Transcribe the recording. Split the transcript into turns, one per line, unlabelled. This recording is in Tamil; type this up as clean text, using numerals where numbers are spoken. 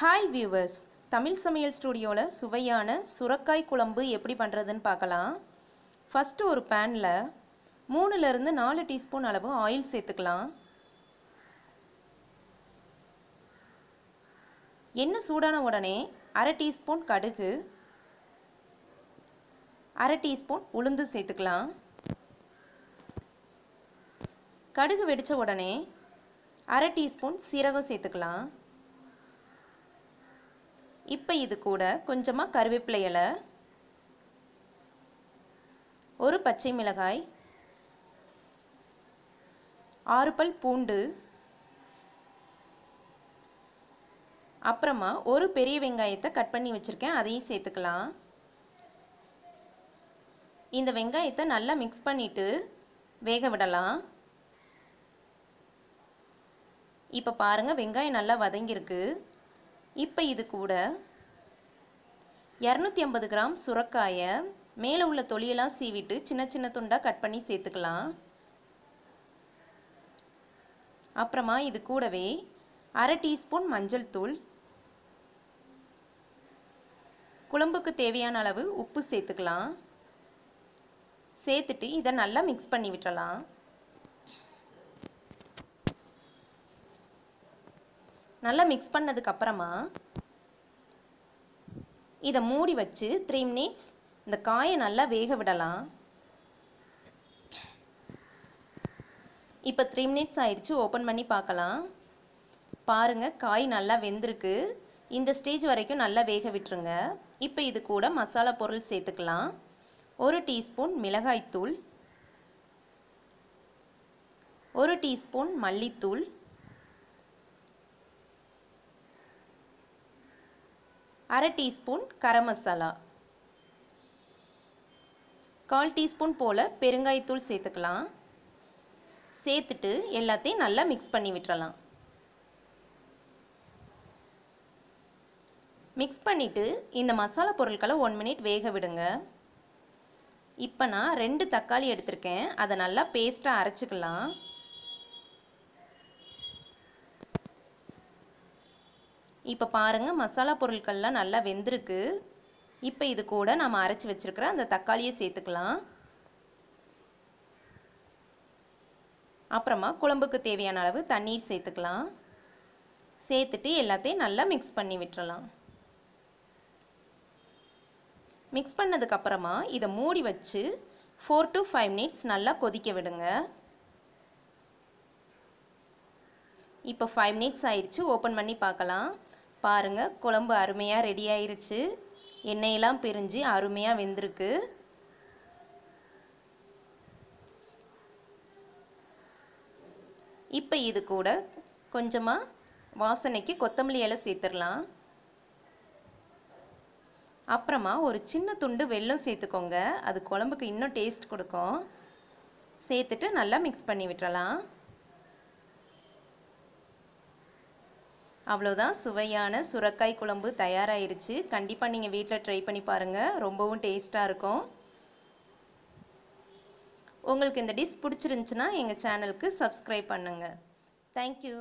ஹாய் வியூவர்ஸ், தமிழ் சமையல் ஸ்டுடியோவில் சுவையான சுரக்காய் குழம்பு எப்படி பண்ணுறதுன்னு பார்க்கலாம். ஃபஸ்ட்டு ஒரு பேனில் 3லேருந்து 4 டீஸ்பூன் அளவு ஆயில் சேர்த்துக்கலாம். எண்ணெய் சூடான உடனே அரை டீஸ்பூன் கடுகு, அரை டீஸ்பூன் உளுந்து சேர்த்துக்கலாம். கடுகு வெடித்த உடனே அரை டீஸ்பூன் சீரகம் சேர்த்துக்கலாம். இப்போ இது கூட கொஞ்சமாக கருவேப்பிலை இலை, ஒரு பச்சை மிளகாய், 6 பல் பூண்டு, அப்புறமா ஒரு பெரிய வெங்காயத்தை கட் பண்ணி வச்சுருக்கேன், அதையும் சேர்த்துக்கலாம். இந்த வெங்காயத்தை நல்லா மிக்ஸ் பண்ணிவிட்டு வேக விடலாம். இப்போ பாருங்கள், வெங்காயம் நல்லா வதங்கியிருக்கு. இப்போ இது கூட 250 கிராம் சுரக்காயை மேலே உள்ள தொலியெல்லாம் சீவிட்டு சின்ன சின்ன துண்டாக கட் பண்ணி சேர்த்துக்கலாம். அப்புறமா இது கூடவே அரை டீஸ்பூன் மஞ்சள் தூள், குழம்புக்கு தேவையான அளவு உப்பு சேர்த்துக்கலாம். சேர்த்துட்டு இதை நல்லா மிக்ஸ் பண்ணி விட்டுறலாம். நல்லா மிக்ஸ் பண்ணதுக்கப்புறமா இதை மூடி வச்சு 3 மினிட்ஸ் இந்த காயை நல்லா வேக விடலாம். இப்போ 3 மினிட்ஸ் ஆயிடுச்சு, ஓப்பன் பண்ணி பார்க்கலாம். பாருங்கள், காய் நல்லா வெந்திருக்கு. இந்த ஸ்டேஜ் வரைக்கும் நல்லா வேக விட்டுருங்க. இப்போ இது கூட மசாலா பொருள் சேர்த்துக்கலாம். 1 டீஸ்பூன் மிளகாய்த்தூள், 1 டீஸ்பூன் மல்லித்தூள், 1/2 டீஸ்பூன் கரம் மசாலா, 1/4 டீஸ்பூன் போல் பெருங்காயத்தூள் சேர்த்துக்கலாம். சேர்த்துட்டு எல்லாத்தையும் நல்லா மிக்ஸ் பண்ணி விட்டுறலாம். மிக்ஸ் பண்ணிவிட்டு இந்த மசாலா பொருட்களை 1 மினிட் வேக விடுங்க. இப்போ நான் 2 தக்காளி எடுத்திருக்கேன், அதை நல்லா பேஸ்ட்டாக அரைச்சிக்கலாம். இப்போ பாருங்கள், மசாலா பொருட்கள்லாம் நல்லா வெந்திருக்கு. இப்போ இது கூட நம்ம அரைச்சி வச்சுருக்கிற அந்த தக்காளியை சேர்த்துக்கலாம். அப்புறமா குழம்புக்கு தேவையான அளவு தண்ணீர் சேர்த்துக்கலாம். சேர்த்துட்டு எல்லாத்தையும் நல்லா மிக்ஸ் பண்ணி விட்டுறலாம். மிக்ஸ் பண்ணதுக்கப்புறமா இதை மூடி வச்சு 4 to 5 மினிட்ஸ் நல்லா கொதிக்க விடுங்க. இப்போ 5 மினிட்ஸ் ஆயிடுச்சு, ஓப்பன் பண்ணி பார்க்கலாம். பாருங்கள், குழம்பு அருமையாக ரெடி ஆயிருச்சு. எண்ணெயெல்லாம் பிரிஞ்சு அருமையாக வெந்திருக்கு. இப்போ இது கூட கொஞ்சமாக வாசனைக்கு கொத்தமல்லி இலை சேர்த்துடலாம். அப்புறமா ஒரு சின்ன துண்டு வெல்லம் சேர்த்துக்கோங்க, அது குழம்புக்கு இன்னும் டேஸ்ட் கொடுக்கும். சேர்த்துட்டு நல்லா மிக்ஸ் பண்ணி விட்டுறலாம். அவ்வளோதான், சுவையான சுரக்காய் குழம்பு தயாராகிருச்சு. கண்டிப்பாக நீங்கள் வீட்டில் ட்ரை பண்ணி பாருங்கள், ரொம்பவும் டேஸ்ட்டாக இருக்கும். உங்களுக்கு இந்த டிஷ் பிடிச்சிருந்துச்சுன்னா எங்கள் சேனலுக்கு சப்ஸ்கிரைப் பண்ணுங்கள். தேங்க்யூ.